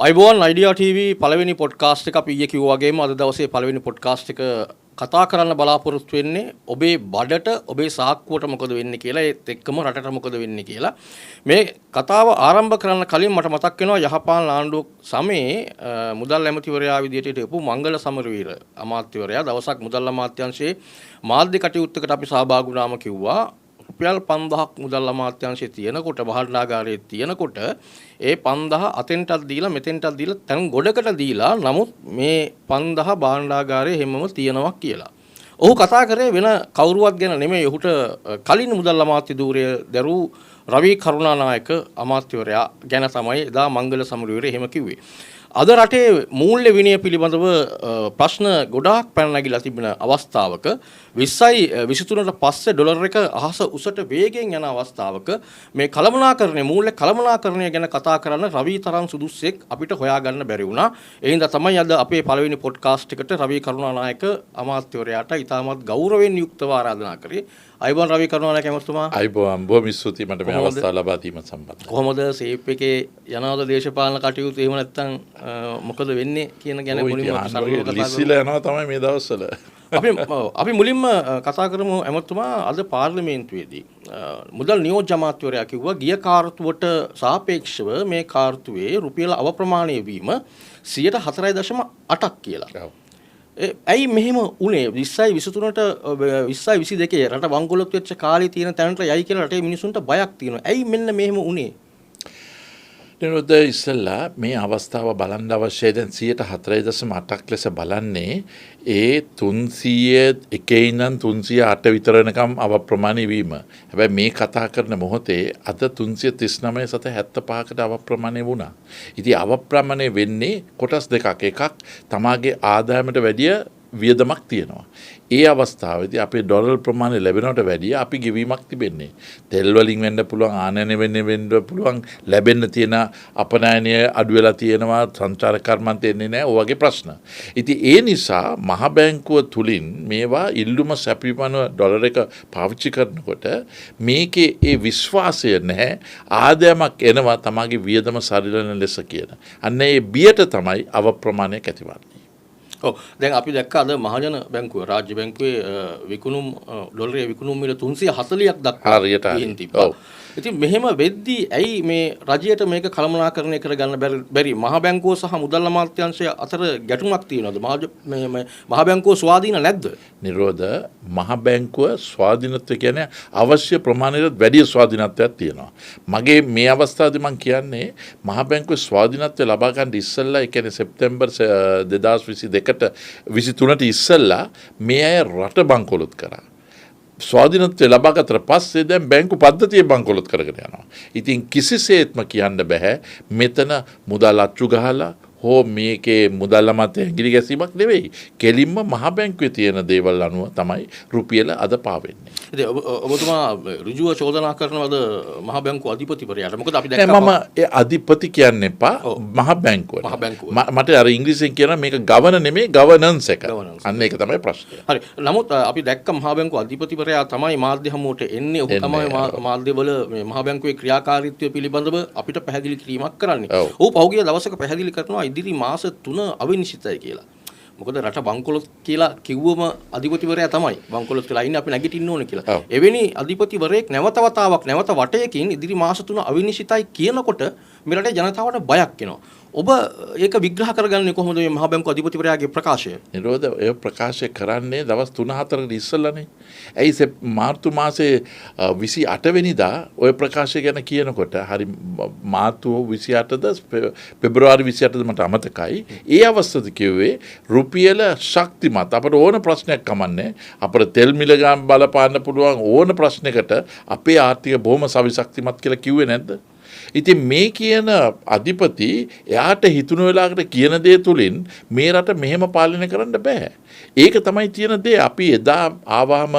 අයිබෝන් idea TV පළවෙනි podcast එක අපි ඊයේ කිව්වා වගේම අද දවසේ පළවෙනි පොඩ්කාස්ට් එක කතා කරන්න බලාපොරොත්තු වෙන්නේ ඔබේ බඩට ඔබේ සාක්කුවට මොකද වෙන්නේ කියලා ඒත් එක්කම රටට මොකද වෙන්නේ කියලා මේ කතාව ආරම්භ කරන්න කලින් මට මතක් වෙනවා යහපාලන ආණ්ඩුව සමයේ මුදල් ඇමතිවරයා විදියට හිටපු මංගල සමරවීර අමාත්‍යවරයා දවසක් මුදල් අමාත්‍යාංශයේ මාධ්‍ය කටයුත්තකට අපි සහභාගී වුණාම කිව්වා රුපියල් 5000ක් මුදල් අමාත්‍යාංශයේ තියෙනකොට භාණ්ඩාගාරයේ තියෙනකොට ඒ 5000 අතෙන්ටත් දීලා මෙතෙන්ටත් දීලා තැන් ගොඩකට දීලා නමුත් මේ 5000 භාණ්ඩාගාරයේ හැමම තියෙනවා කියලා. ඔහු කතා කරේ වෙන කවුරුවත් ගැන නෙමෙයි. ඔහුට කලින් මුදල් අමාත්‍ය ධූරය දරූ රවි කරුණානායක අමාත්‍යවරයා ගැන තමයි එදා මංගල සමරවීර එහෙම කිව්වේ. අද රටේ මූල්‍ය විනය පිළිබඳව ප්‍රශ්න ගොඩාක් පැන නැගිලා තිබෙන අවස්ථාවක 20යි 23ට පස්සේ ඩොලර් එක අහස උසට වේගෙන් යන අවස්ථාවක මේ කළමනාකරණය මූල්‍ය කළමනාකරණය ගැන කතා කරන්න රවි තරම් සුදුස්සෙක් අපිට හොයාගන්න බැරි වුණා. ඒ හින්දා තමයි අද අපේ පළවෙනි පොඩ්කාස්ට් එකට රවි කරුණානායක අමාත්‍යවරයාට ඉතාමත් ගෞරවයෙන් යුක්තව ආරාධනා කරේ. අයිබෝන් රවි කරුණානායක ඇමතුමා. අයිබෝන් බොහොම ස්තුතියි මට මේ අවස්ථාව ලබා දීම සම්බන්ධව. කොහොමද සේප් එකේ යනවාද දේශපාලන කටයුතු එහෙම නැත්නම් මොකද වෙන්නේ කියන ගැන මුලින්ම ලිස්සිලා යනවා තමයි මේ දවස්වල. අපි මුලින්ම කතා කරමු ඇමතුමා අද පාර්ලිමේන්තුවේදී මුදල් නියෝජ්‍ය අමාත්‍යවරයා කිව්වා ගිය කාර්තුවට සාපේක්ෂව මේ කාර්තුවේ රුපියල් අවප්‍රමාණය වීම 4.8ක් කියලා. ඇයි මෙහෙම උනේ 20යි 23ට 20යි 22 රට වංගුලොත් වෙච්ච කාලේ තියෙන තැනට යයි කියලා රටේ මිනිසුන්ට බයක් තියෙනවා. ඇයි මෙන්න මෙහෙම උනේ? නිරෝධ ඉස්සෙල්ලා මේ අවස්ථාව බලන්න අවශ්‍යයි. දැන් 4.8ක් ලෙස බලන්නේ ඒ 301 ඉඳන් 308 විතර වෙනකම් අවප්‍රමාණය වීම. හැබැයි මේ කතා කරන මොහොතේ අද 339 සත 75කට අවප්‍රමාණය වුණා. ඉතින් අවප්‍රමාණය වෙන්නේ කොටස් දෙකක්. එකක් තමාගේ ආදායමට වැඩිය වියදමක් තියෙනවා. ඒ අවස්ථාවේදී අපේ ඩොලර් ප්‍රමාණය ලැබෙනවට වැඩිය අපි ගෙවීමක් තිබෙන්නේ. තෙල් වලින් වෙන්න පුළුවන්, ආනයන වෙන්න පුළුවන්, ලැබෙන්න තියෙන අපනයනය අඩු වෙලා තියෙනවා, සංචාරක කර්මන්ත එන්නේ නැහැ, ඔය වගේ ප්‍රශ්න. ඉතින් ඒ නිසා මහ බැංකුව තුලින් මේවා ඉල්ලුම සැපයීමන ඩොලර් එක පාවිච්චි කරනකොට මේකේ ඒ විශ්වාසය නැහැ. ආදායමක් එනවා තමගේ වියදම සරිලන ලෙස කියන. අන්න ඒ බියට තමයි අවප්‍රමාණයක් ඇතිවන්නේ. දැන් අපි දැක්ක අද මහජන බැංකුව රාජ්‍ය බැංකුවේ විකුණුම් ඩොලරයේ විකුණුම් මිල 340ක් දක්වා හරියට තිබ්බා. ඉතින් මෙහෙම වෙද්දී ඇයි මේ රජයට මේක කළමනාකරණය කරගන්න බැරි? මහ බැංකුව සහ මුදල් අමාත්‍යාංශය අතර ගැටුමක් තියෙනවද? මහ බැංකුව ස්වාධීන නැද්ද? නිරෝධ මහ බැංකුව ස්වාධීනත්වය කියන්නේ අවශ්‍ය ප්‍රමාණයට වැඩි ස්වාධීනත්වයක් තියෙනවා. මගේ මේ අවස්ථාවේදී මම කියන්නේ මහ බැංකුවේ ස්වාධීනත්වය ලබා ගන්න ඉස්සෙල්ලා ඒ කියන්නේ සෙප්තැම්බර් 2022ට 23ට ඉස්සෙල්ලා මේ අය රට බංකොලොත් කරා. ස්වාධීනත්වය ලබාගත්තට පස්සේ දැන් බැංකු පද්ධතිය බංකොලොත් කරගෙන යනවා. ඉතින් කිසිසේත්ම කියන්න බෑ මෙතන මුදල් අච්චු ගහලා හෝ මේකේ මුදල් අමාත්‍ය ඇඟිලි ගැසීමක් නෙවෙයි. කෙලින්ම මහ බැංකුවේ තියෙන දේවල් අනුව තමයි රුපියල අද පාවෙන්නේ. ඉතින් ඔබතුමා ඍජුව චෝදනා කරනවද මහ බැංකුව අධිපතිවරයාට? මොකද අපි දැක්කා මම ඒ අධිපති කියන්න එපා මහ බැංකුවට. මට අර ඉංග්‍රීසියෙන් කියන මේක ගවර්න නෙමෙයි ගවර්නන්ස් එක. අන්න ඒක තමයි ප්‍රශ්නය. හරි. නමුත් අපි දැක්ක මහ බැංකුව අධිපතිවරයා තමයි මාධ්‍ය හමුවට එන්නේ. ඔහු තමයි මාධ්‍යවල මේ මහ බැංකුවේ ක්‍රියාකාරීත්වය පිළිබඳව අපිට පැහැදිලි කිරීමක් කරන්නේ. ඔහු පහුගිය දවසක පැහැදිලි කරනවා ඉදිරි මාස 3 අවිනිශ්චිතයි කියලා. මොකද රට බංකොලොත් කියලා කිව්වම අධිපතිවරයා තමයි බංකොලොත් කියලා ඉන්නේ අපි නැගිටින්න ඕනේ කියලා. එවැනි අධිපතිවරයෙක් නැවත වතාවක් නැවත වටයකින් ඉදිරි මාස 3 අවිනිශ්චිතයි කියනකොට මේ රටේ ජනතාවට බයක් එනවා. ඔබ ඒක විග්‍රහ කරගන්නේ කොහොමද මේ මහ බැංකුව අධිපතිවරයාගේ ප්‍රකාශය? නිරෝධ ඒ ප්‍රකාශය කරන්නේ දවස් 3-4කට ඉස්සෙල්ලානේ. ඇයි මාර්තු මාසේ 28 වෙනිදා ওই ප්‍රකාශය ගැන කියනකොට හරි මාර්තු 28ද පෙබරවාරි 28ද මට අමතකයි. ඒ අවස්ථාවේ කිව්වේ රුපියල ශක්තිමත් අපට ඕන ප්‍රශ්නයක් කමන්නේ. අපට තෙල් මිල ගාන බලපාන්න පුළුවන් ඕන ප්‍රශ්නයකට අපේ ආර්ථික බොහොම සවිශක්තිමත් කියලා කිව්වේ නැද්ද? ඉතින් මේ කියන අධිපති එයාට හිතුණු වෙලාවකට කියන දේ තුලින් මේ රට මෙහෙම පාලනය කරන්න බෑ. ඒක තමයි තියෙන දේ. අපි එදා ආවම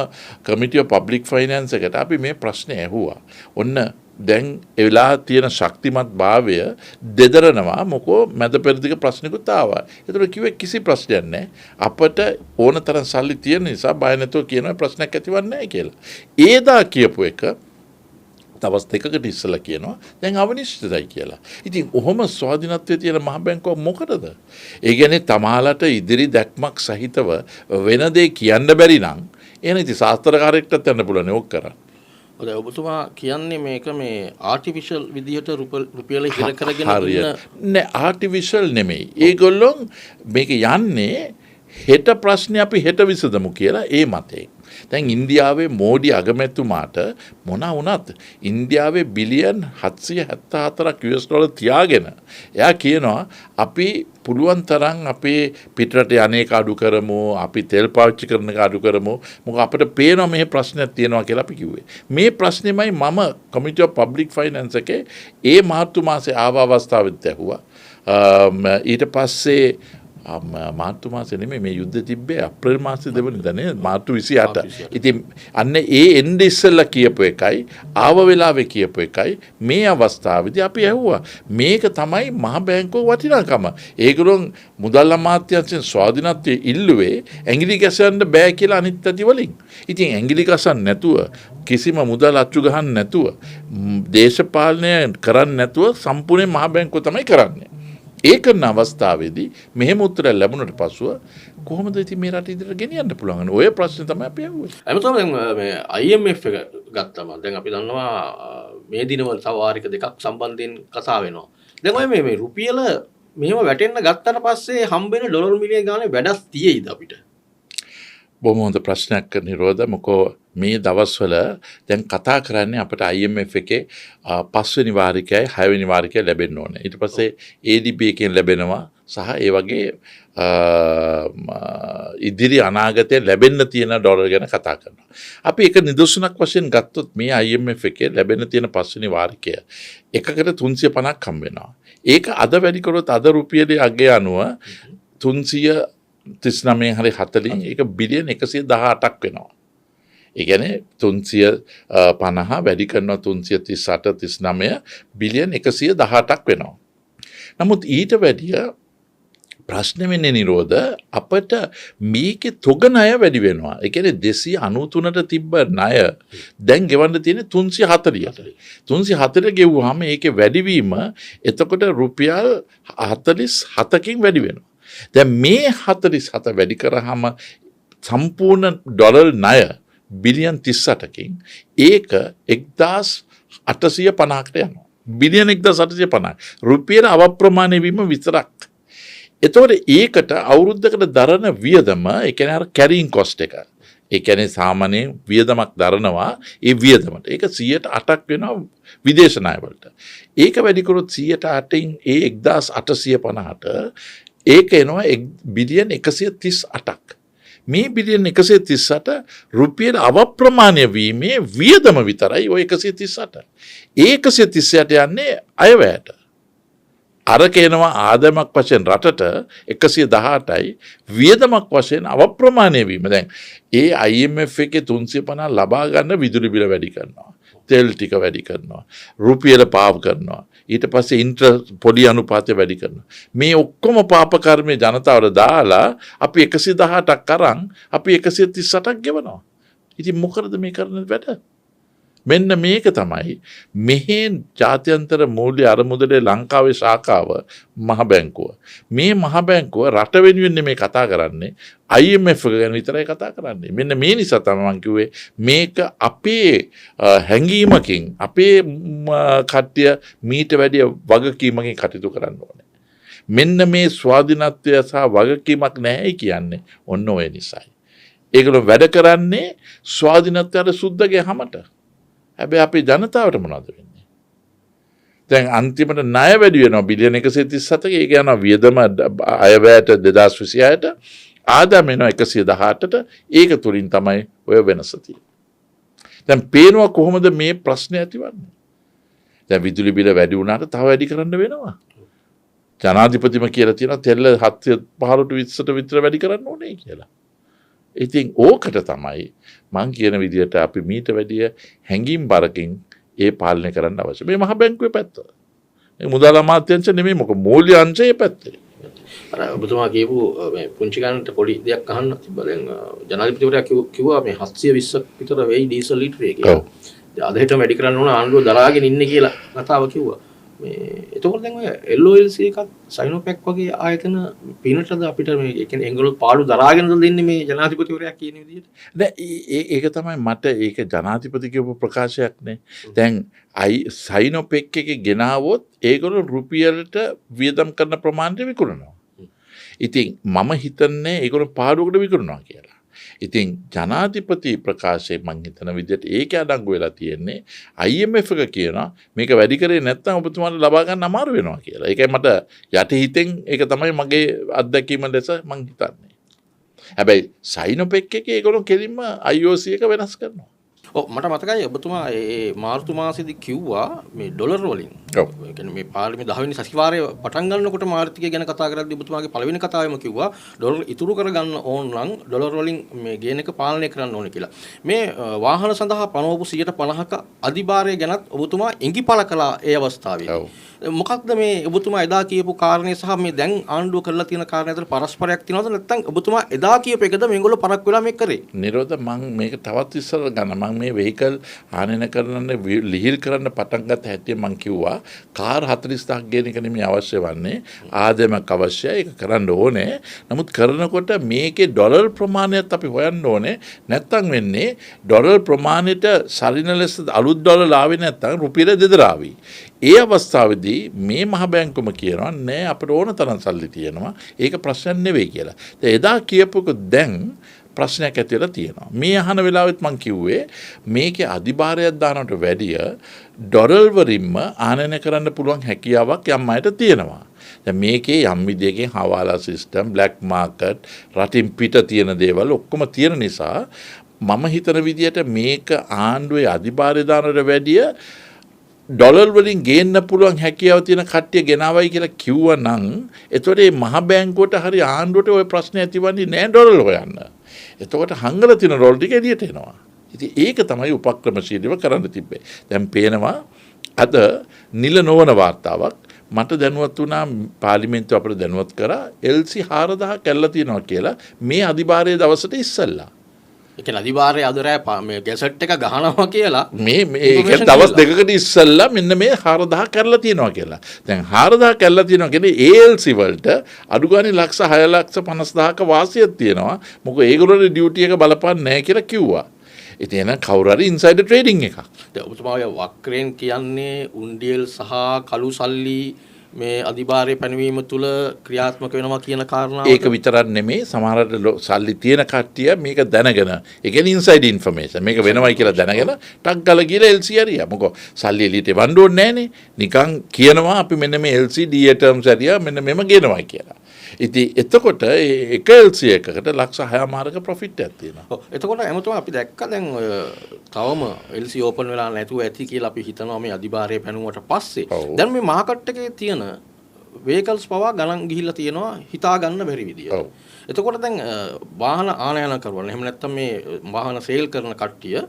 කමිටි ඔෆ් පබ්ලික් ෆයිනෑන්ස් එකට අපි මේ ප්‍රශ්නේ ඇහුවා. ඔන්න දැන් ඒ වෙලාව තියෙන ශක්තිමත් භාවය දෙදරනවා මොකෝ මැද පෙරදිග ප්‍රශ්නිකුත් ආවා. ඒතර කිව්වේ කිසි ප්‍රශ්නයක් නැහැ. අපට ඕන තරම් සල්ලි තියෙන නිසා බය නැතුව කියන ප්‍රශ්නයක් ඇතිවන්නේ නැහැ කියලා. ඒදා කියපු එක දවස් දෙකකට ඉස්සලා කියනවා දැන් අවනිශ්චිතයි කියලා. ඉතින් ඔහොම ස්වාධීනත්වයේ තියෙන මහ බැංකුව මොකටද? ඒ කියන්නේ තමාලට ඉදිරි දැක්මක් සහිතව වෙන දේ කියන්න බැරි නම් එහෙනම් ඉතින් ශාස්ත්‍රකාරයෙක්ටත් යන්න පුළුවන් ඕක කරන්න. හොඳයි ඔබතුමා කියන්නේ මේක මේ ආටිෆිෂල් විදිහට රුපියල හිර කරගෙන ඉන්න නෑ ආටිෆිෂල් නෙමෙයි. ඒගොල්ලෝ මේක යන්නේ හෙට ප්‍රශ්නේ අපි හෙට විසඳමු කියලා ඒ මතේ. දැන් ඉන්දියාවේ මෝඩි අගමැතිතුමාට මොන වුණත් ඉන්දියාවේ බිලියන් 774ක් US ඩොලර් තියාගෙන එයා කියනවා අපි පුළුවන් තරම් අපේ පිටරට යන්නේක අඩු කරමු අපි තෙල් පාවිච්චි කරන එක අඩු කරමු මොකද අපිට පේනවා මේ ප්‍රශ්නයක් තියෙනවා කියලා අපි කිව්වේ. මේ ප්‍රශ්නේමයි මම කමිටි ඔෆ් පබ්ලික් ෆයිනෑන්ස් එකේ ඒ මාර්තු මාසේ ආව අවස්ථාවෙත් ඇහුවා. ඊට පස්සේ මාර්තු මාසේ නෙමෙයි මේ යුද්ධ තිබ්බේ අප්‍රේල් මාසේ දෙවෙනිදා නේ මාර්තු 28. ඉතින් අන්න ඒ එන්නේ ඉස්සෙල්ලා කියපු එකයි ආව වෙලාවේ කියපු එකයි මේ අවස්ථාවේදී අපි ඇහුවා මේක තමයි මහ බැංකුව වටිනාකම. ඒගොල්ලෝ මුදල් අමාත්‍යාංශයෙන් ස්වාධීනත්වයේ ඉල්ලුවේ ඇඟිලි ගැසන්න බෑ කියලා අනිත් අති වලින්. ඉතින් ඇඟිලි ගසන්න නැතුව කිසිම මුදල් අච්චු ගහන්න නැතුව දේශපාලනය කරන්න නැතුව සම්පූර්ණ මහ බැංකුව තමයි කරන්නේ. ඒ කරන අවස්ථාවේදී මෙහෙම උත්තර ලැබුණට පසුව කොහොමද ඉතින් මේ රට ඉදිරියට ගෙනියන්න පුළුවන්? ඔය ප්‍රශ්නේ තමයි අපි අහුවේ. එමෙතන දැන් මේ IMF එක ගත්තම දැන් අපි දන්නවා මේ දිනවල තව වාරික දෙකක් සම්බන්ධයෙන් කතා වෙනවා. දැන් ඔය මේ රුපියල මෙහෙම වැටෙන්න ගත්තට පස්සේ හම්බෙන ඩොලර් මිලියන ගානේ වැඩක් තියෙයිද අපිට? බොහොම හොඳ ප්‍රශ්නයක් නිරෝධ මොකෝ මේ දවස්වල දැන් කතා කරන්නේ අපිට IMF එකේ 5 වෙනි වාරිකයයි 6 වෙනි වාරිකය ලැබෙන්න ඕනේ. ඊට පස්සේ ADB එකෙන් ලැබෙනවා සහ ඒ වගේ ඉදිරි අනාගතයේ ලැබෙන්න තියෙන ඩොලර් ගැන කතා කරනවා. අපි එක නිදර්ශනයක් වශයෙන් ගත්තොත් මේ IMF එකේ ලැබෙන්න තියෙන 5 වෙනි වාරිකය එකකට 350ක් හම්බ වෙනවා. ඒක අද වැඩි කරොත් අද රුපියලේ අගය අනුව 339 හරි 40 ඒක බිලියන් 118ක් වෙනවා. ඒ කියන්නේ 350 වැඩි කරනවා 338 39 බිලියන් 118ක් වෙනවා. නමුත් ඊට වැඩිය ප්‍රශ්න වෙන්නේ නිරෝධ අපට මේකේ තොග ණය වැඩි වෙනවා. ඒ කියන්නේ 293ට තිබ්බ ණය දැන් ගෙවන්න තියෙන්නේ 340ට. 340 ගෙවුවාම ඒකේ වැඩිවීම එතකොට රුපියල් 47කින් වැඩි වෙනවා. දැන් මේ 47 වැඩි කරාම සම්පූර්ණ ඩොලර් ණය බිලියන් 38කින් ඒක 1850කට යනවා. බිලියන් 1850. රුපියල අවප්‍රමාණය වීම විතරක්. එතකොට ඒකට අවුරුද්දකට දරන වියදම ඒ කියන්නේ අර කැරින් කොස්ට් එක. ඒ කියන්නේ සාමාන්‍ය වියදමක් දරනවා ඒ වියදමට. ඒක 108ක් වෙනවා විදේශ ණය වලට. ඒක වැඩි කරොත් 108න් ඒ 1850ට ඒක එනවා බිලියන් 138ක්. මේ බිලියන් 138 රුපියල් අවප්‍රමාණය වීමේ වියදම විතරයි ඔය 138. ඒ 138 යන්නේ අයවැයට. අර කියනවා ආදායමක් වශයෙන් රටට 118යි වියදමක් වශයෙන් අවප්‍රමාණය වීම. දැන් ඒ IMF එකේ 350 ලබා ගන්න විදුලි බිල වැඩි කරනවා. තෙල් ටික වැඩි කරනවා. රුපියල පාව කරනවා. ඊට පස්සේ ඉන්ට්‍රස්ට් පොඩි අනුපාතය වැඩි කරනවා. මේ ඔක්කොම පාප කර්මයේ ජනතාවට දාලා අපි 118ක් අරන් අපි 138ක් ගෙවනවා. ඉතින් මොකද මේ කරන වැඩ? මෙන්න මේක තමයි මෙහි ජාත්‍යන්තර මූල්‍ය අරමුදලේ ලංකාවේ ශාඛාව මහ බැංකුව. මේ මහ බැංකුව රට වෙනුවෙන් මේ කතා කරන්නේ IMF ගැන විතරයි කතා කරන්නේ. මෙන්න මේ නිසා තමයි මම කිව්වේ මේක අපේ හැඟීමකින් අපේ කට්ටිය මීට වැඩිය වගකීමකින් කටයුතු කරන්න ඕනේ. මෙන්න මේ ස්වාධීනත්වය සහ වගකීමක් නැහැ කියන්නේ ඔන්න ඔය නිසායි. ඒගොල්ලෝ වැඩ කරන්නේ ස්වාධීනත්වයට සුද්ධගේ හැමත. හැබැයි අපේ ජනතාවට මොනවද වෙන්නේ? දැන් අන්තිමට ණය වැඩි වෙනවා බිලියන 137ක. ඒක යනවා වියදම අයවැයට 2026ට ආදායම වෙනවා 118ට. ඒක තුලින් තමයි ඔය වෙනස තියෙන්නේ. දැන් පේනවා කොහොමද මේ ප්‍රශ්නේ ඇතිවන්නේ? දැන් විදුලි බිල වැඩි වුණාට තව වැඩි කරන්න වෙනවා. ජනාධිපතිම කියලා තියෙනවා තෙල් 7 15ට 20ට විතර වැඩි කරන්න ඕනේ කියලා. ඉතින් ඕකට තමයි මං කියන විදිහට අපි මීට වැඩිය හැංගීම් බරකින් ඒ පාලනය කරන්න අවශ්‍ය. මේ මහ බැංකුවේ පැත්ත. මේ මුදල් අමාත්‍යාංශ නෙමෙයි මොකද මූල්‍ය අංශයේ පැත්තේ. අර ඔබතුමා කියපු මේ පුංචි ගන්නට පොඩි දෙයක් අහන්න තිබ්බා. දැන් ජනාධිපතිවරයා කිව්වා මේ 720ක් විතර වෙයි ඩීසල් ලීටරේ කියලා. අදහෙට වැඩි කරන්න ඕන ආණ්ඩුව දරාගෙන ඉන්නේ කියලා කතාව කිව්වා. මේ එතකොට දැන් ඔය LOLC එකක් සයිනෝපැක් වගේ ආයතන පිනටද අපිට මේ ඒ කියන්නේ ඒගොල්ලෝ පාඩු දරාගෙනද දෙන්නේ මේ ජනාධිපතිවරයා කියන විදිහට? ඒක තමයි මට ඒක ජනාධිපති කියපු ප්‍රකාශයක්නේ. දැන් සයිනෝපෙක් එක ගෙනාවොත් ඒගොල්ලෝ රුපියලට වියදම් කරන ප්‍රමාණයට විකුණනවා. ඉතින් මම හිතන්නේ ඒගොල්ලෝ පාඩුවකට විකුණනවා කියලා. ඉතින් ජනාධිපති ප්‍රකාශයේ මං හිතන විදිහට ඒක අඩංගු වෙලා තියෙන්නේ IMF එක කියනවා මේක වැඩි කරේ නැත්නම් ඔබතුමාට ලබා ගන්න අමාරු වෙනවා කියලා. ඒකයි මට යටිහිතෙන් ඒක තමයි මගේ අත්දැකීම ලෙස මං හිතන්නේ. හැබැයි සයිනොපෙක් එකේ ඒගොල්ලෝ කෙලින්ම IOC එක වෙනස් කරනවා. ඔව් මට මතකයි ඔබතුමා ඒ මාර්තු මාසෙදි කිව්වා මේ ඩොලර් වලින්. ඔව්. ඒ කියන්නේ මේ පාර්ලිමේ 10 වෙනි සතිවාරයේ පටන් ගන්නකොට ආර්ථිකය ගැන කතා කරද්දී ඔබතුමාගේ පළවෙනි කතාවෙම කිව්වා ඩොලර් ඉතුරු කරගන්න ඕන නම් ඩොලර් වලින් මේ ගේන එක පාලනය කරන්න ඕනේ කියලා. මේ වාහන සඳහා පනවපු 150ක අධිභාරය ගැනත් ඔබතුමා ඉඟිපල කළා ඒ අවස්ථාවේදී. ඔව්. මොකක්ද මේ ඔබතුමා එදා කියපු කාරණේ සහ මේ දැන් ආණ්ඩුව කරලා තියෙන කාරණේ අතර පරස්පරයක් තියෙනවද නැත්නම් ඔබතුමා එදා කියපු එකද මේගොල්ලෝ පරක් වෙලා මේක කරේ? නිරෝධ මං මේක තවත් ඉස්සර ගන්න මං මේ වෙහිකල් ආනයන කරන්න ලිහිල් කරන්න පටන් ගත්ත හැටි මං කිව්වා කාර් 40000ක් ගේන එක නෙමෙයි අවශ්‍ය වන්නේ ආදායමක් අවශ්‍යයි ඒක කරන්න ඕනේ. නමුත් කරනකොට මේකේ ඩොලර් ප්‍රමාණයත් අපි හොයන්න ඕනේ. නැත්තම් වෙන්නේ ඩොලර් ප්‍රමාණයට සරින ලෙස අලුත් ඩොලර් ආවේ නැත්තම් රුපියල දෙදරාවි. ඒ අවස්ථාවේදී මේ මහ බැංකුවම කියනවා නෑ අපිට ඕන තරම් සල්ලි තියෙනවා ඒක ප්‍රශ්නයක් නෙවෙයි කියලා. එදා කියපුක දැන් ප්‍රශ්නයක් ඇති වෙලා තියෙනවා. මේ අහන වෙලාවෙත් මම කිව්වේ මේකේ අධිභාරයක් දානකට වැඩිය ඩොලර් වලින්ම ආනයන කරන්න පුළුවන් හැකියාවක් යම් අයට තියෙනවා. දැන් මේකේ යම් විදියකින් හවාලා සිස්ටම්, බ්ලැක් මාකට්, රටින් පිට තියෙන දේවල් ඔක්කොම තියෙන නිසා මම හිතන විදියට මේක ආණ්ඩුවේ අධිභාරය දානකට වැඩිය ඩොලර් වලින් ගේන්න පුළුවන් හැකියාව තියෙන කට්ටිය ගෙනාවයි කියලා කිව්වනම් එතකොට මේ මහ බැංකුවට හරි ආණ්ඩුවට ওই ප්‍රශ්නේ ඇතිවන්නේ නෑ ඩොලර් හොයන්න. එතකොට හංගල තියෙන ඩොලර් ටික එළියට එනවා. ඉතින් ඒක තමයි උපක්‍රමශීලීව කරන්න තිබ්බේ. දැන් පේනවා අද නිල නොවන වාර්තාවක් මට දැනුවත් වුණා පාර්ලිමේන්තුව අපිට දැනුවත් කරා LC 4000 කැල්ලා තියෙනවා කියලා මේ අධිභාරයේ දවසට ඉස්සෙල්ලා. ඒ කියන්නේ අධිභාරයේ අද රෑ මේ ගැසට් එක ගහනවා කියලා මේ දවස් දෙකකට ඉස්සෙල්ලා මෙන්න මේ 4000 කරලා තියෙනවා කියලා. දැන් 4000 කරලා තියෙනවා කියන්නේ ALC වලට අඩු ගානේ ලක්ෂ 6,50,000ක වාසියක් තියෙනවා. මොකද ඒගොල්ලෝගේ ඩියුටි එක බලපන්නේ නැහැ කියලා කිව්වා. ඉතින් එන කවුරු හරි ඉන්සයිඩර් ට්‍රේඩින් එකක්. දැන් ඔබතුමා ඔය වක්‍රයෙන් කියන්නේ උන්ඩියල් සහ කළු සල්ලි මේ අධිභාරය පැනවීම තුළ ක්‍රියාත්මක වෙනවා කියන කාරණාව ඒක විතරක් නෙමෙයි සමහරට සල්ලි තියෙන කට්ටිය මේක දැනගෙන ඒ කියන්නේ ඉන්සයිඩ් ඉන්ෆර්මේෂන් මේක වෙනවයි කියලා දැනගෙන ටක් ගාලා ගිහලා LC හරියා මොකෝ සල්ලි එළියට වන්න ඕනේ නැහනේ නිකන් කියනවා අපි මෙන්න මේ LC DA terms හරියා මෙන්න මෙම ගේනවා කියලා. ඉතින් එතකොට එක LC එකකට ලක්ෂ 6මාරක ප්‍රොෆිට් එකක් තියෙනවා. ඔව් එතකොට එමුතුම අපි දැක්ක දැන් ඔය තවම LC ඕපන් වෙලා නැතුව ඇති කියලා අපි හිතනවා මේ අධිභාරය පැනුවට පස්සේ. දැන් මේ මාකට් එකේ තියෙන vehicles පවා ගණන් ගිහිල්ලා තියෙනවා හිතා ගන්න බැරි විදියට. එතකොට දැන් වාහන ආනයන කරවන එහෙම නැත්නම් මේ වාහන සේල් කරන කට්ටිය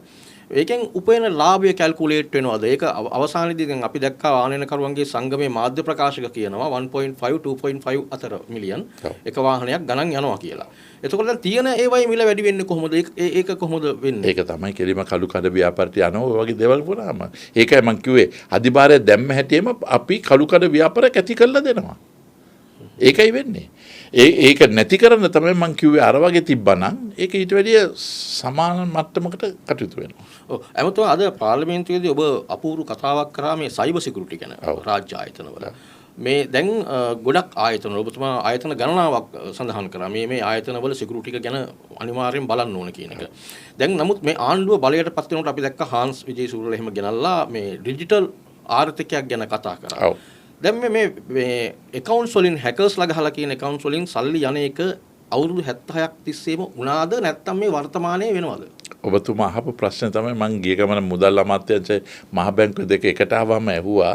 ඒකෙන් උපයන ලාභය කැල්කියුලේට් වෙනවද? ඒක අවසානයේදී දැන් අපි දැක්කා ආනයනකරුවන්ගේ සංගමේ මාධ්‍ය ප්‍රකාශක කියනවා 1.5 2.5 අතර මිලියන් එක වාහනයක් ගණන් යනවා කියලා. එතකොට දැන් තියෙන ඒවයි මිල වැඩි වෙන්නේ කොහොමද? ඒක කොහොමද වෙන්නේ? ඒක තමයි කෙලිම කළු කඩ ව්‍යාපාරට යනවා ඔය වගේ දේවල් වුණාම. ඒකයි මම කිව්වේ අධිභාරය දැම්ම හැටියෙම අපි කළු කඩ ව්‍යාපාරයක් ඇති කරලා දෙනවා. ඒකයි වෙන්නේ. ඒක නැති කරන්න තමයි මම කිව්වේ අර වගේ තිබ්බනම් ඒක ඊට වැඩිය සමාන මට්ටමකට කටයුතු වෙනවා. ඔව් එමුතුම අද පාර්ලිමේන්තුවේදී ඔබ අපූර්ව කතාවක් කරා මේ සයිබර් සිකියුරිටි ගැන රාජ්‍ය ආයතනවල. මේ දැන් ගොඩක් ආයතන ඔබතුමා ආයතන ගණනාවක් සඳහන් කරා මේ ආයතනවල සිකියුරිටි එක ගැන අනිවාර්යෙන් බලන්න ඕන කියන එක. දැන් නමුත් මේ ආණ්ඩුව බලයට පත් වෙනකොට අපි දැක්ක හාන්ස් විජේසූරියලා එහෙම ගෙනල්ලා මේ ඩිජිටල් ආර්ථිකයක් ගැන කතා කරා. දැන් මේ accounts වලින් hackers ගහලා කියන accounts වලින් සල්ලි යන එක අවුරුදු 76ක් තිස්සේම වුණාද නැත්නම් මේ වර්තමානයේ වෙනවද? ඔබතුමා අහපු ප්‍රශ්නේ තමයි මම ගිය ගමන මුදල් අමාත්‍යාංශයේ මහ බැංකුව දෙක එකට ආවම ඇහුවා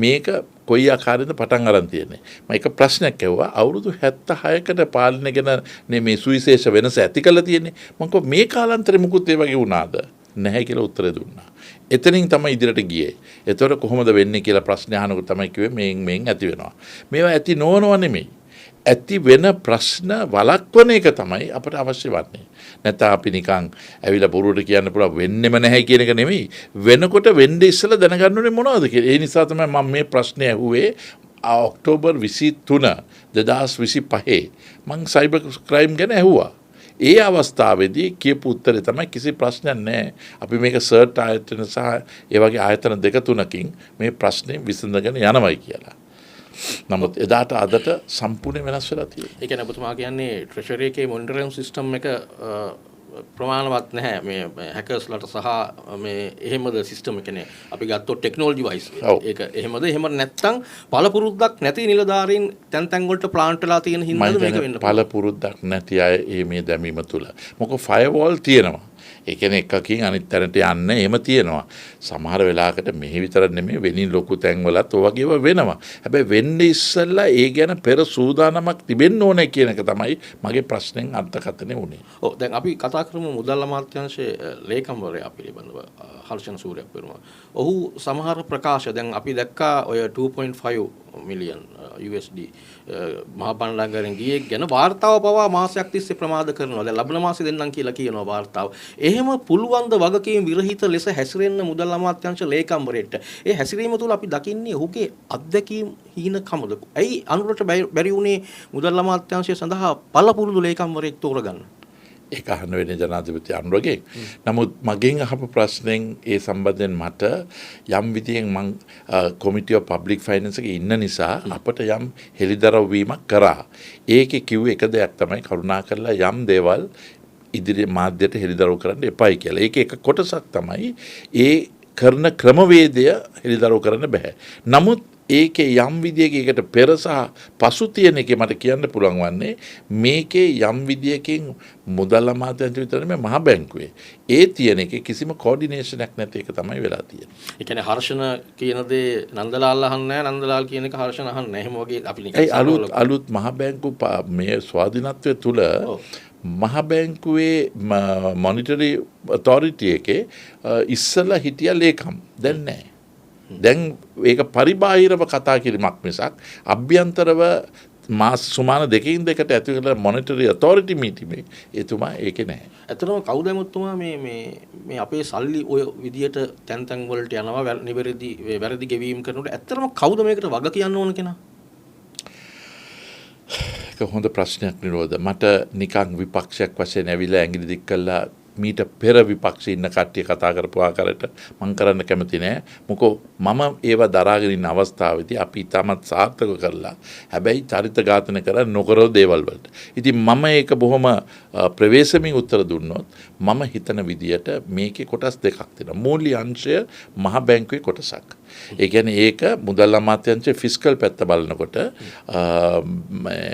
මේක කොයි ආකාරයෙන්ද පටන් අරන් තියෙන්නේ. මම එක ප්‍රශ්නයක් ඇහුවා අවුරුදු 76කට පාලනය ගැන මේ සුවිශේෂ වෙනස ඇති කළා තියෙන්නේ. මම කිව්වා මේ කාලාන්තරේ මුකුත් ඒ වගේ වුණාද? නැහැ කියලා උත්තරේ දුන්නා. එතනින් තමයි ඉදිරියට ගියේ. එතකොට කොහොමද වෙන්නේ කියලා ප්‍රශ්න අහනකොට තමයි කිව්වේ මේන් ඇති වෙනවා. මේවා ඇති නොවනව නෙමෙයි. ඇති වෙන ප්‍රශ්න වළක්වන එක තමයි අපට අවශ්‍ය වන්නේ. නැත්නම් අපි නිකන් ඇවිල්ලා බොරුවට කියන්න පුළුවන් වෙන්නෙම නැහැ කියන එක නෙමෙයි. වෙනකොට වෙන්නේ ඉස්සෙල්ලා දැනගන්න ඕනේ මොනවද කියලා. ඒ නිසා තමයි මම මේ ප්‍රශ්නේ අහුවේ ඔක්තෝබර් 23 2025 මං සයිබර් ක්‍රයිම් ගැන ඇහුවා. ඒ අවස්ථාවේදී කියපු උත්තරේ තමයි කිසි ප්‍රශ්නයක් නැහැ. අපි මේක සර්ට් ආයතන සහ ඒ වගේ ආයතන දෙක තුනකින් මේ ප්‍රශ්නේ විසඳගෙන යනවායි කියලා. නමුත් එදාට අදට සම්පූර්ණ වෙනස් වෙලා තියෙනවා. ඒ කියන්නේ ඔබතුමා කියන්නේ ට්‍රෙෂරි එකේ මොනිටරින් සිස්ටම් එක ප්‍රමාණවත් නැහැ මේ හැකර්ස්ලට සහ මේ එහෙමද සිස්ටම් එකනේ අපි ගත්තොත් ටෙක්නොලොජි වයිස් ඒක එහෙමද එහෙම නැත්නම් පළපුරුද්දක් නැති නිලධාරීන් තැන් වලට ප්ලාන්ට් වෙලා තියෙන හින්දාද මේක වෙන්න පළපුරුද්දක් නැති අය මේ දැමීම තුල මොකද ෆයර්වෝල් තියෙනවා. ඒ කියන්නේ එකකින් අනිත් තැනට යන්න එහෙම තියෙනවා. සමහර වෙලාවකට මෙහි විතර නෙමෙයි වෙනින් ලොකු තැන්වලත් ඔය වගේව වෙනවා. හැබැයි වෙන්නේ ඉස්සෙල්ලා ඒ ගැන පෙර සූදානමක් තිබෙන්න ඕනේ කියන එක තමයි මගේ ප්‍රශ්නෙන් අර්ථකථනය වුණේ. ඔව් දැන් අපි කතා කරමු මුදල් අමාත්‍යාංශයේ ලේකම්වරයා පිළිබඳව හර්ෂණ සූර්යපෙරුම. ඔහු සමහර ප්‍රකාශ දැන් අපි දැක්කා ඔය 2.5 මිලියන් USD මහා බණ්ඩාගාරෙන් ගියේ ගැන වාර්තාව පවා මාසයක් තිස්සේ ප්‍රමාද කරනවා. දැන් ලබන මාසෙ දෙන්නම් කියලා කියනවා වාර්තාව. එහෙම පුළුවන් ද වගකීම් විරහිත ලෙස හැසිරෙන්න මුදල් අමාත්‍යාංශ ලේකම්වරයෙක්ට. ඒ හැසිරීම තුළ අපි දකින්නේ ඔහුගේ අත්දැකීම් හීනකමද. ඇයි අනුරට බැරි වුණේ මුදල් අමාත්‍යාංශය සඳහා පළපුරුදු ලේකම්වරයෙක් තෝරගන්න? ඒක අහන්න වෙන්නේ ජනාධිපති අනුරගේ. නමුත් මගෙන් අහපු ප්‍රශ්නෙන් ඒ සම්බන්ධයෙන් මට යම් විදියෙන් මං කොමිටි ඔෆ් පබ්ලික් ෆයිනන්ස් එකේ ඉන්න නිසා අපට යම් හෙළිදරව් වීමක් කරා. ඒකේ කිව්වේ එක දෙයක් තමයි කරුණාකරලා යම් දේවල් ඉදිරි මාධ්‍යයට හෙළිදරව් කරන්න එපයි කියලා. ඒකේ එක කොටසක් තමයි ඒ කරන ක්‍රමවේදය හෙළිදරව් කරන්න බෑ. නමුත් ඒකේ යම් විදියකට පෙර සහ පසු තියෙන එකේ මට කියන්න පුළුවන් වන්නේ මේකේ යම් විදියකින් මුදල් අමාත්‍යාංශ විතර නෙමෙයි මහ බැංකුවේ ඒ තියෙන එකේ කිසිම කෝඩිනේෂනයක් නැති එක තමයි වෙලා තියෙන්නේ. ඒ කියන්නේ හර්ෂණ කියන දේ නන්දලාල් අහන්නේ නැහැ නන්දලාල් කියන එක හර්ෂණ අහන්නේ නැහැ. එහෙම වගේ අපි නිකන් අලුත් මහ බැංකු මේ ස්වාධීනත්වය තුල මහ බැංකුවේ මොනිටරි ඔතොරිටි එකේ ඉස්සලා හිටිය ලේකම් දැන් නැහැ. දැන් ඒක පරිබාහිරව කතා කිරීමක් මිසක් අභ්‍යන්තරව මාස සුමාන දෙකකින් දෙකට ඇති වෙලා මොනිටරි ඔතොරිටි මීටිමේ එතුමා ඒකේ නැහැ. ඇත්තටම කවුද එමුතුමා මේ අපේ සල්ලි ඔය විදියට තැන් වලට යනවා වැරදි ගෙවීම් කරනකොට ඇත්තටම කවුද මේකට වග කියන්න ඕන කෙනා? ඒක හොඳ ප්‍රශ්නයක් නිරෝධ. මට නිකන් විපක්ෂයක් වශයෙන් ඇවිල්ලා ඇඟිලි දික් කළා මීට පෙර විපක්ෂේ ඉන්න කට්ටිය කතා කරපු ආකාරයට මම කරන්න කැමති නෑ. මොකෝ මම ඒව දරාගෙන ඉන්න අවස්ථාවේදී අපි ඊටමත් සාර්ථක කරලා හැබැයි චරිත ඝාතන කර නොකරව දේවල් වලට. ඉතින් මම ඒක බොහොම ප්‍රවේශමින් උත්තර දුන්නොත් මම හිතන විදියට මේකේ කොටස් දෙකක් තියෙනවා. මූල්‍ය අංශය මහ බැංකුවේ කොටසක්. ඒ කියන්නේ ඒක මුදල් අමාත්‍යාංශයේ ෆිස්කල් පැත්ත බලනකොට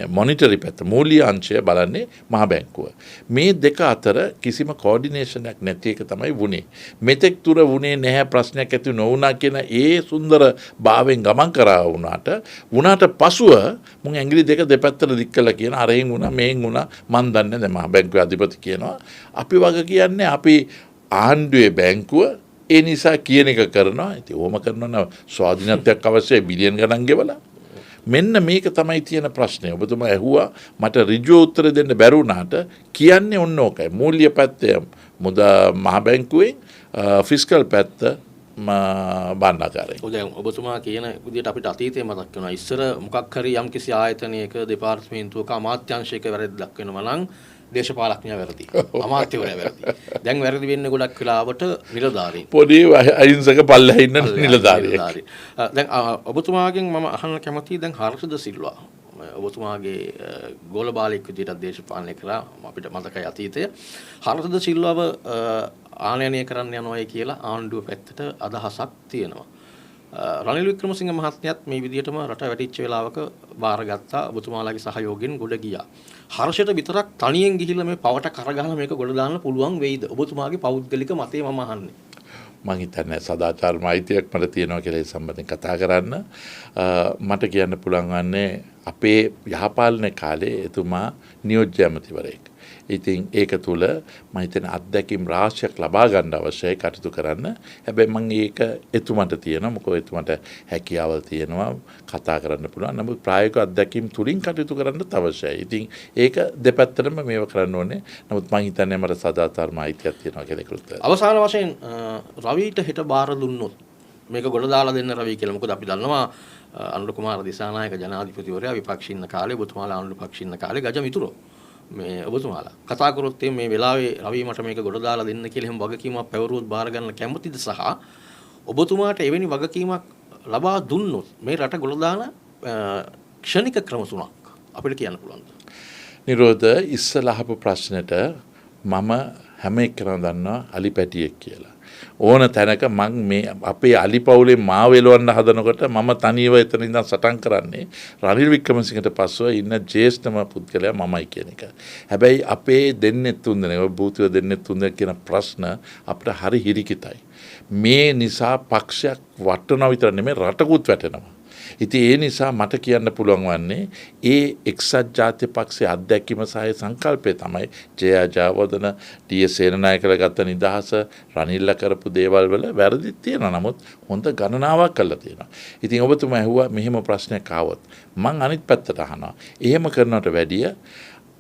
මොනිටරි පැත්ත මූල්‍ය අංශය බලන්නේ මහ බැංකුව. මේ දෙක අතර කිසිම කෝඩිනේෂනයක් නැති එක තමයි වුණේ. මෙතෙක් තුර වුණේ නැහැ ප්‍රශ්නයක් ඇති නොවුණා කියන ඒ සුන්දර භාවයෙන් ගමන් කරා වුණාට පසුව මුන් ඇඟිලි දෙක දෙපැත්තට දික් කළා කියන අරෙන් වුණා මේන් වුණා මන් දන්නේ නැහැ. මහ බැංකුවේ අධිපති කියනවා අපි වග කියන්නේ අපි ආණ්ඩුවේ බැංකුව ඒ නිසා කියන එක කරනවා. ඉතින් ඕම කරනවා නම් ස්වාධීනත්වයක් අවශ්‍යයි බිලියන් ගණන් ගෙවලා. මෙන්න මේක තමයි තියෙන ප්‍රශ්නේ. ඔබතුමා ඇහුවා මට ඍජු උත්තර දෙන්න බැරි වුණාට කියන්නේ ඔන්න ඕකයි. මූල්‍ය පැත්තේ මහ බැංකුවේ ෆිස්කල් පැත්ත බණ්ඩාගාරේ. දැන් ඔබතුමා කියන විදිහට අපිට අතීතයේ මතක් වෙනවා. ඉස්සර මොකක් හරි යම්කිසි ආයතනයක දෙපාර්තමේන්තුවක අමාත්‍යාංශයක වැරද්දක් වෙනවා නම් දේශපාලඥයා වැරදි. අමාත්‍යවරයා වැරදි. දැන් වැරදි වෙන්නේ ගොඩක් වෙලාවට නිලධාරීන්. පොඩි අහිංසක පල්ලෙහා ඉන්න නිලධාරියෙක්. දැන් ඔබතුමාගෙන් මම අහන්න කැමතියි දැන් හර්ෂද සිල්වා. ඔබතුමාගේ ගෝල බාලෙක් විදිහට දේශපාලනය කළා අපිට මතකයි අතීතයේ. හර්ෂද සිල්වාව ආනයනය කරන්න යනවායි කියලා ආණ්ඩුව පැත්තට අදහසක් තියෙනවා. රනිල් වික්‍රමසිංහ මහත්මයාත් මේ විදිහටම රට වැටිච්ච වෙලාවක බාරගත්තා. ඔබතුමාලාගේ සහයෝගයෙන් ගොඩ ගියා. හර්ෂයට විතරක් තනියෙන් ගිහිල්ලා මේ පවට කරගහලා මේක ගොඩ දාන්න පුළුවන් වෙයිද? ඔබතුමාගේ පෞද්ගලික මතය මම අහන්නේ. මම හිතන්නේ සදාචාර මෛත්‍රියක් මට තියෙනවා කියලා ඒ සම්බන්ධයෙන් කතා කරන්න. මට කියන්න පුළුවන් වන්නේ අපේ යහපාලන කාලේ එතුමා නියෝජ්‍ය ඇමතිවරයෙක්. ඉතින් ඒක තුළ මම හිතන අත්දැකීම් රාශියක් ලබා ගන්න අවශ්‍යයි කටයුතු කරන්න. හැබැයි මම ඒක එතුමන්ට තියෙනවා. මොකද එතුමන්ට හැකියාවල් තියෙනවා කතා කරන්න පුළුවන්. නමුත් ප්‍රායෝගික අත්දැකීම් තුලින් කටයුතු කරන්න අවශ්‍යයි. ඉතින් ඒක දෙපැත්තටම මේව කරන්න ඕනේ. නමුත් මම හිතන්නේ මට සදාචාරම අයිතියක් තියෙනවා කියලා ඒකට. අවසාන වශයෙන් රවිට හෙට බාර දුන්නොත් මේක ගොඩ දාලා දෙන්න රවි කියලා. මොකද අපි දන්නවා අනුර කුමාර දිසානායක ජනාධිපතිවරයා විපක්ෂ ඉන්න කාලේ ඔබතුමාලා අනුර පක්ෂ ඉන්න කාලේ ගජ මිතුරෝ මේ ඔබතුමාලා කතා කරොත් මේ වෙලාවේ රවි මට මේක ගොඩ දාලා දෙන්න කියලා එහෙම වගකීමක් පැවරුවොත් බාර ගන්න කැමතිද සහ ඔබතුමාට එවැනි වගකීමක් ලබා දුන්නොත් මේ රට ගොඩ දාන ක්ෂණික ක්‍රම තුනක් අපිට කියන්න පුළුවන්ද? නිරෝධ ඉස්සලා අහපු ප්‍රශ්නෙට මම හැම එකම දන්නවා අලි පැටියෙක් කියලා. ඕන තැනක මං මේ අපේ අලි පවුලේ මාව එලවන්න හදනකොට මම තනියම එතන ඉඳන් සටන් කරන්නේ රනිල් වික්‍රමසිංහට පස්සෙ ඉන්න ජ්‍යෙෂ්ඨම පුද්ගලයා මමයි කියන එක. හැබැයි අපේ දෙන්නේ තුන්දෙනෙක් භූතිය දෙන්නේ තුන්දෙනෙක් කියන ප්‍රශ්න අපිට හරි හිරිකිතයි. මේ නිසා පක්ෂයක් වටනවා විතර නෙමෙයි රටකුත් වැටෙනවා. ඉතින් ඒ නිසා මට කියන්න පුළුවන් වන්නේ ඒ එක්සත් ජාතික පක්ෂයේ අධ්‍යක්ෂකම සහ සංකල්පය තමයි ජයා ජයවර්ධන ටී.එස්. සේනනායකලා ගත්ත නිදහස රනිල්ල කරපු දේවල් වල වැරදි තියෙනවා. නමුත් හොඳ ගණනාවක් කරලා තියෙනවා. ඉතින් ඔබතුමා ඇහුවා මෙහෙම ප්‍රශ්නයක් ආවොත් මං අනිත් පැත්තට අහනවා. එහෙම කරනවට වැඩිය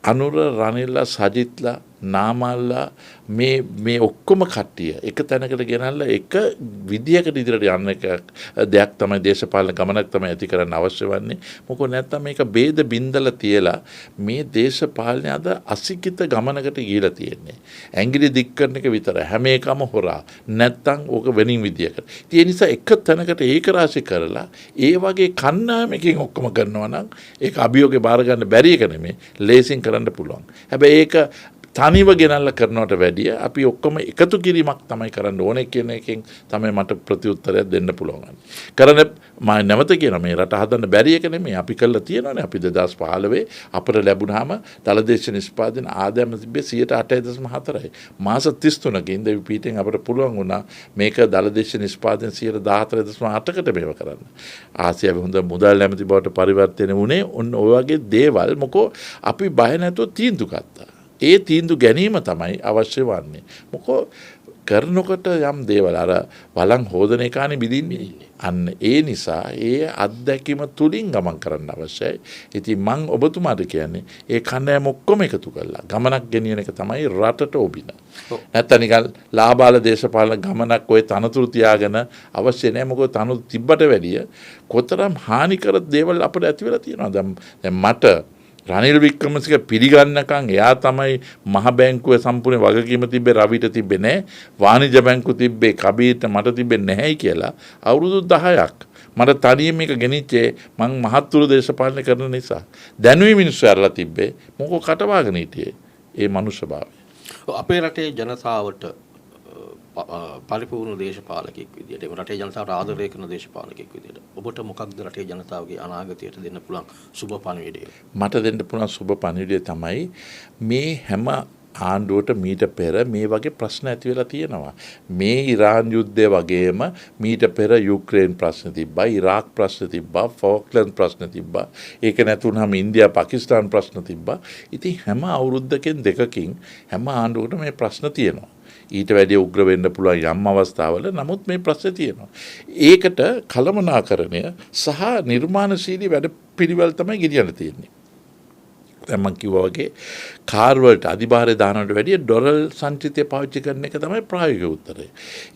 අනුර රනිල්ලා සජිත්ලා නාමල්ලා මේ ඔක්කොම කට්ටිය එක තැනකට ගෙනල්ලා එක විදියකට ඉදිරියට යන්න එක දෙයක් තමයි දේශපාලන ගමනක් තමයි ඇති කරන්න අවශ්‍ය වන්නේ. මොකද නැත්තම් මේක ભેද බින්දලා තියලා මේ දේශපාලනය අද අසිකිත ගමනකට ගිහිලා තියෙන්නේ. ඇඟිලි දික් කරන එක විතර හැම එකම හොරා. නැත්තම් ඕක වෙනින් විදියකට. ඒ නිසා එක තැනකට ඒක රාශි කරලා ඒ වගේ කණ්ණායමකින් ඔක්කොම කරනවා නම් ඒක අභියෝගේ බාර ගන්න බැරි එක නෙමෙයි. ලේසින් කරන්න පුළුවන්. හැබැයි ඒක තනිව ගෙනල්ලා කරනවට වැඩිය අපි ඔක්කොම එකතු කිරීමක් තමයි කරන්න ඕනේ කියන එකෙන් තමයි මට ප්‍රතිඋත්තරයක් දෙන්න පුළුවන්. කරන මම නැවත කියනවා මේ රට හදන්න බැරි එක නෙමෙයි අපි කළා තියෙනවානේ. අපි 2015 අපිට ලැබුණාම දලදේශ නිෂ්පාදන ආදායම තිබ්බේ 8.4යි. මාස 33ක ඉඳන් පිටින් අපිට පුළුවන් වුණා මේක දලදේශ නිෂ්පාදන 14.8කට මේව කරන්න. ආසියාවේ හොඳ මුදල් නැමැති බවට පරිවර්තනය වුණේ ඔන්න ඔය වගේ දේවල් මොකෝ අපි බය නැතුව තීන්දුව ගත්තා. ඒ තීන්දුව ගැනීම තමයි අවශ්‍ය වන්නේ. මොකෝ කරනකොට යම් දේවල් අර වළං හොදන එකානේ බිඳින්නේ. අන්න ඒ නිසා ඒ අත්දැකීම තුලින් ගමන් කරන්න අවශ්‍යයි. ඉතින් මම ඔබතුමාට කියන්නේ ඒ කණ්ඩායම ඔක්කොම එකතු කරලා ගමනක් ගෙනියන එක තමයි රටට ඔබින. නැත්තම් නිකන් ලාබාල දේශපාලන ගමනක් ඔය තනතුරු තියාගෙන අවශ්‍ය නැහැ. මොකද තනතුරු තිබ්බට වැඩිය කොතරම් හානිකර දේවල් අපිට ඇති වෙලා තියෙනවා. දැන් මට රනිල් වික්‍රමසිංහ පිළිගන්නකම් එයා තමයි මහ බැංකුවේ සම්පූර්ණ වගකීම තිබ්බේ රවිට තිබ්බේ නැහැ. වාණිජ්‍ය බැංකුව තිබ්බේ කබීර්ට මට තිබ්බේ නැහැයි කියලා අවුරුදු 10ක් මට තනියම මේක ගෙනිච්චේ මං මහත්තුරු දේශපාලනය කරන නිසා. දැනුයි මිනිස්සු ඇරලා තිබ්බේ මොකෝ කටවාගෙන හිටියේ ඒ මනුෂ්‍යභාවය. අපේ රටේ ජනතාවට පරිපූර්ණ දේශපාලකෙක් විදියට එම රටේ ජනතාවට ආදරය කරන දේශපාලකෙක් විදියට ඔබට මොකක්ද රටේ ජනතාවගේ අනාගතයට දෙන්න පුළුවන් සුබ පණිවිඩය? මට දෙන්න පුළුවන් සුබ පණිවිඩය තමයි මේ හැම ආණ්ඩුවට මීට පෙර මේ වගේ ප්‍රශ්න ඇති වෙලා තියෙනවා. මේ ඉරාන් යුද්ධය වගේම මීට පෙර යුක්‍රේන් ප්‍රශ්න තිබ්බා, ඉරාක් ප්‍රශ්න තිබ්බා, ෆෝක්ලන්ඩ් ප්‍රශ්න තිබ්බා. ඒක නැතුනම ඉන්දියා පාකිස්තාන් ප්‍රශ්න තිබ්බා. ඉතින් හැම අවුරුද්දකින් දෙකකින් හැම ආණ්ඩුවකටම මේ ප්‍රශ්න තියෙනවා. ඊට වැඩිය උග්‍ර වෙන්න පුළුවන් යම් අවස්ථාවල. නමුත් මේ ප්‍රශ්නේ තියෙනවා. ඒකට කළමනාකරණය සහ නිර්මාණශීලී වැඩ පිළිවෙල තමයි ගෙනියන්න තියෙන්නේ. දැන් මම කිව්වා වගේ කාර් වලට අධිභාරය දානවට වැඩිය ඩොලර් සංචිතය පාවිච්චි කරන එක තමයි ප්‍රායෝගික උත්තරය.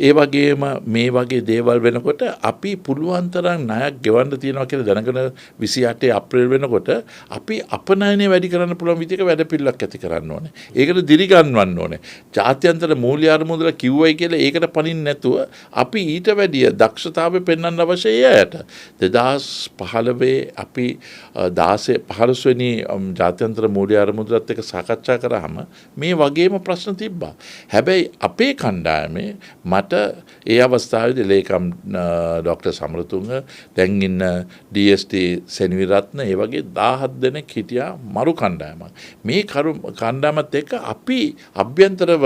ඒ වගේම මේ වගේ දේවල් වෙනකොට අපි පුළුවන් තරම් ණයක් ගෙවන්න තියනවා කියලා දැනගෙන 28 අප්‍රේල් වෙනකොට අපි අපනයනය වැඩි කරන්න පුළුවන් විදිහක වැඩ පිළිලක් ඇති කරන්න ඕනේ. ඒකට දිරිගන්වන්න ඕනේ. ජාත්‍යන්තර මූල්‍ය අරමුදල කිව්වයි කියලා ඒකට පනින්න නැතුව අපි ඊට වැඩිය දක්ෂතාවය පෙන්වන්න අවශ්‍යයි ඇයට. 2015 අපි 15 වෙනි ජාත්‍යන්තර මූල්‍ය අරමුදලත් එක්ක සාකච්ඡා කරාම මේ වගේම ප්‍රශ්න තිබ්බා. හැබැයි අපේ කණ්ඩායමේ මට ඒ අවස්ථාවේදී ලේකම් ડોક્ટર සමරතුංග දැන් ඉන්න DST සෙනවිරත්න ඒ වගේ 17 දෙනෙක් හිටියා මරු කණ්ඩායමක්. මේ කණ්ඩායමත් එක්ක අපි අභ්‍යන්තරව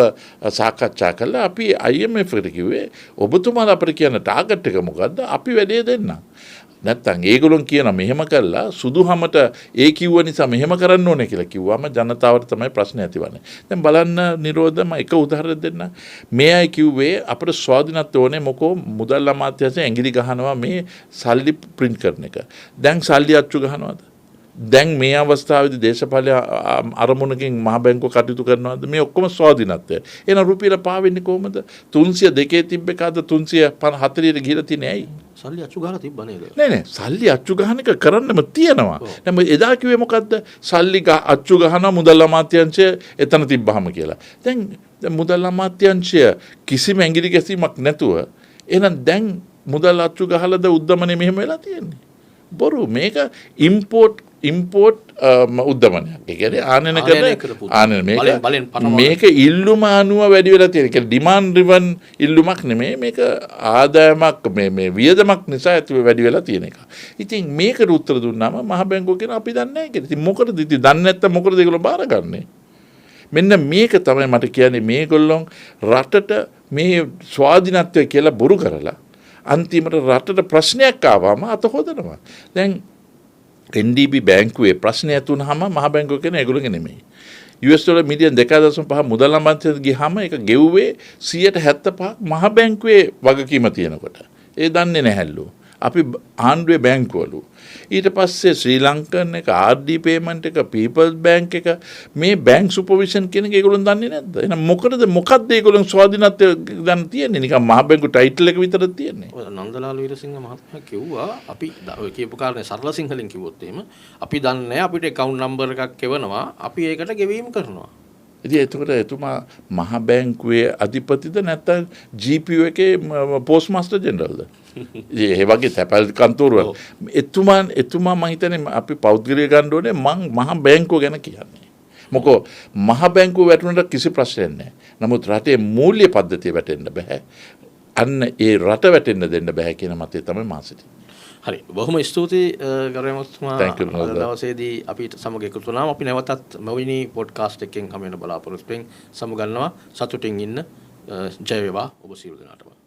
සාකච්ඡා කළා. අපි IMF එකට කිව්වේ ඔබතුමාලා අපිට කියන ටාගට් එක මොකද්ද? අපි වැඩේ දෙන්නම්. නැත්තම් ඒගොල්ලොන් කියන මෙහෙම කළා සුදුහමට ඒ කිව්ව නිසා මෙහෙම කරන්න ඕනේ කියලා කිව්වම ජනතාවට තමයි ප්‍රශ්න ඇතිවන්නේ. දැන් බලන්න නිරෝධම එක උදාහරණයක් දෙන්න. මේ අය කිව්වේ අපිට ස්වාධීනත්වය ඕනේ මොකෝ මුදල් අමාත්‍යාංශය ඇඟිලි ගහනවා මේ සල්ලි print කරන එක. දැන් සල්ලි අච්චු ගහනවාද? දැන් මේ අවස්ථාවේදී දේශපාලන අරමුණකින් මහ බැංකුව කටයුතු කරනවාද? මේ ඔක්කොම ස්වාධීනත්වය. එහෙනම් රුපියල පාවෙන්නේ කොහමද? 302 තිබ්බ එකද 340ට ගිහලා තියෙන්නේ ඇයි? සල්ලි අච්චු ගහලා තිබ්බ නේද? නෑ සල්ලි අච්චු ගහන එක කරන්නම තියෙනවා. දැන් එදා කිව්වේ මොකද්ද? සල්ලි අච්චු ගහනවා මුදල් අමාත්‍යාංශය එතන තිබ්බහම කියලා. දැන් මුදල් අමාත්‍යාංශය කිසිම ඇඟිලි ගැසීමක් නැතුව එහෙනම් දැන් මුදල් අච්චු ගහලාද උද්දමනේ මෙහෙම වෙලා තියෙන්නේ. බොරු මේක ඉම්පෝර්ට් උද්දමනයක්. ඒ කියන්නේ මේක ඉල්ලුම අනුව වැඩි වෙලා තියෙන. ඒ කියන්නේ ඩිමාන්ඩ් ඩ්‍රිවන් ඉල්ලුමක් නෙමෙයි. මේක ආදායමක් මේ වියදමක් නිසා ඇති වැඩි වෙලා තියෙන එක. ඉතින් මේකට උත්තර දුන්නාම මහ බැංකුව කියන අපි දන්නේ නැහැ කියලා. ඉතින් මොකටද ඉතින් දන්නේ නැත්තම් මොකටද ඒගොල්ලෝ බාරගන්නේ? මෙන්න මේක තමයි මට කියන්නේ මේගොල්ලොන් රටට මේ ස්වාධීනත්වය කියලා බොරු කරලා අන්තිමට රටට ප්‍රශ්නයක් ආවම අත හොදනවා. දැන් NDB බැංකුවේ ප්‍රශ්නය ඇතුණාම මහ බැංකුව කියන ඒගොල්ලෝගේ නෙමෙයි. US ඩොලර් මිලියන් 2.5 මුදල් අමාත්‍යාංශයට ගියාම ඒක ගෙව්වේ 175ක් මහ බැංකුවේ වගකීම තියෙනකොට. ඒ දන්නේ නැහැලු. අපි ආණ්ඩුවේ බැංකුවලු. ඊට පස්සේ ශ්‍රී ලංකන් එක RD පේමන්ට් එක පීපල්ස් බැංක් එක මේ බැංක් සුපර්විෂන් කියන එක ඒගොල්ලෝ දන්නේ නැද්ද? එහෙනම් මොකද ඒගොල්ලෝ ස්වාධීනත්වය දැන් තියෙන්නේ? නිකන් මහ බැංකු ටයිටල් එක විතරද තියෙන්නේ? ඔය නන්දලාල් වීරසිංහ මහත්මයා කිව්වා අපි ඔය කියපු කාරණේ සරල සිංහලෙන් කිව්වොත් එහෙම අපි දන්නේ අපිට account number එකක් එවනවා අපි ඒකට ගෙවීම කරනවා. ඉතින් එතකොට එතුමා මහ බැංකුවේ අධිපතිද නැත්නම් GPO එකේ පෝස්ට් මාස්ටර් ජෙනරල්ද? ඒ වගේ තැපැල් කන්තෝරුවල එතුමා මම හිතන්නේ අපි පෞද්ගලික ගන්න ඕනේ මහ බැංකුව ගැන කියන්නේ. මොකෝ මහ බැංකුව වැටුණට කිසි ප්‍රශ්නයක් නැහැ. නමුත් රටේ මූල්‍ය පද්ධතිය වැටෙන්න බෑ. අන්න ඒ රට වැටෙන්න දෙන්න බෑ කියන මතය තමයි මා සිටින්නේ. හරි බොහොම ස්තුතියි ගරයමතුමා දවසේදී අපිට සමග එකතු වුණාම අපි නැවතත් මෙවැනි පොඩ්කාස්ට් එකකින් හමු වෙන බලාපොරොත්තු වෙමින් සමුගන්නවා සතුටින් ඉන්න ජය වේවා ඔබ සියලු දෙනාටම